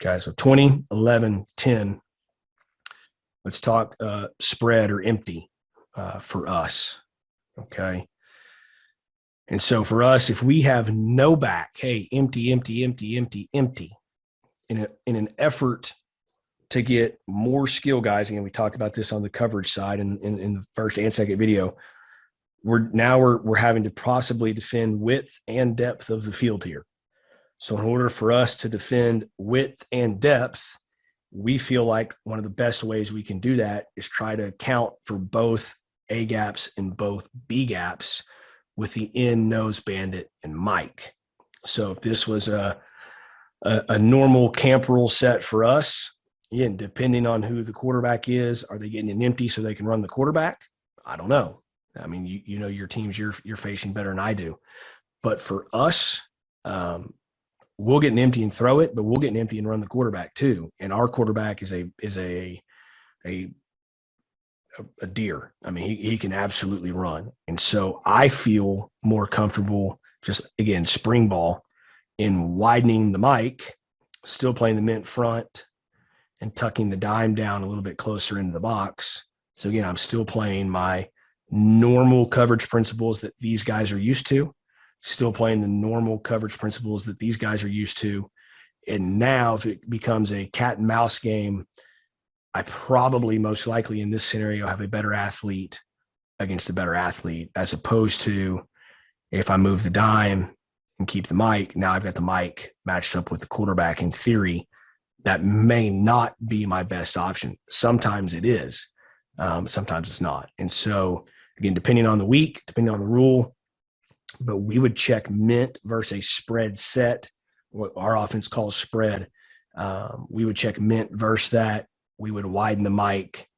Okay, so 20, 11, 10. Let's talk spread or empty for us. Okay. And so for us, if we have no back, hey, empty, empty, empty, empty, empty, in an effort to get more skill, guys, and we talked about this on the coverage side in the first and second video, we're having to possibly defend width and depth of the field here. So in order for us to defend width and depth, we feel like one of the best ways we can do that is try to account for both A gaps and both B gaps with the in, nose, bandit, and mic. So if this was a normal camp rule set for us, again, depending on who the quarterback is, are they getting an empty so they can run the quarterback? I don't know. I mean, you know your teams you're facing better than I do. But for us, we'll get an empty and throw it, but we'll get an empty and run the quarterback too. And our quarterback is a deer. I mean, he can absolutely run. And so I feel more comfortable just, again, spring ball in widening the mic, still playing the mint front and tucking the dime down a little bit closer into the box. So again, I'm still playing my normal coverage principles that these guys are used to, still playing the normal coverage principles that these guys are used to. And now if it becomes a cat and mouse game, I probably most likely in this scenario have a better athlete against a better athlete, as opposed to if I move the dime and keep the mic, now I've got the mic matched up with the quarterback. In theory, that may not be my best option. Sometimes it is, sometimes it's not. And so again, depending on the week, depending on the rule, but we would check mint versus a spread set, what our offense calls spread. We would check mint versus that. We would widen the mic,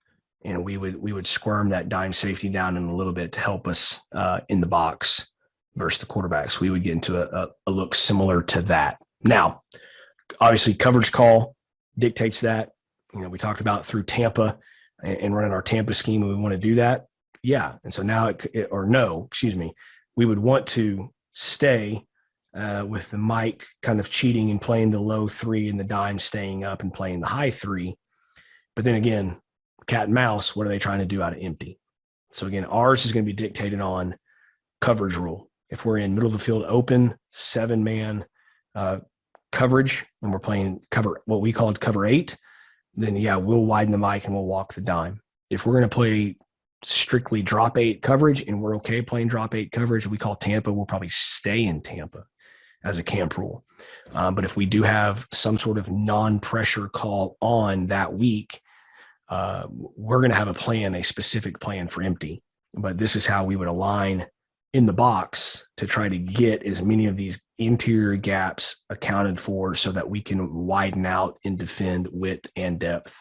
and we would squirm that dime safety down in a little bit to help us in the box versus the quarterbacks. We would get into a look similar to that. Now, obviously, coverage call dictates that. You know, we talked about through Tampa and running our Tampa scheme, and we want to do that. Yeah, and so now we would want to stay with the mic kind of cheating and playing the low 3 and the dime staying up and playing the high 3. But then again, cat and mouse, what are they trying to do out of empty? So again, ours is going to be dictated on coverage rule. If we're in middle of the field open, 7-man coverage, and we're playing cover, what we call cover 8, then yeah, we'll widen the mic and we'll walk the dime. If we're going to play strictly drop 8 coverage and we're okay playing drop 8 coverage, we call Tampa, we'll probably stay in Tampa as a camp rule. But if we do have some sort of non-pressure call on that week, we're going to have a specific plan for empty. But this is how we would align in the box to try to get as many of these interior gaps accounted for so that we can widen out and defend width and depth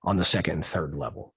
on the second and third level.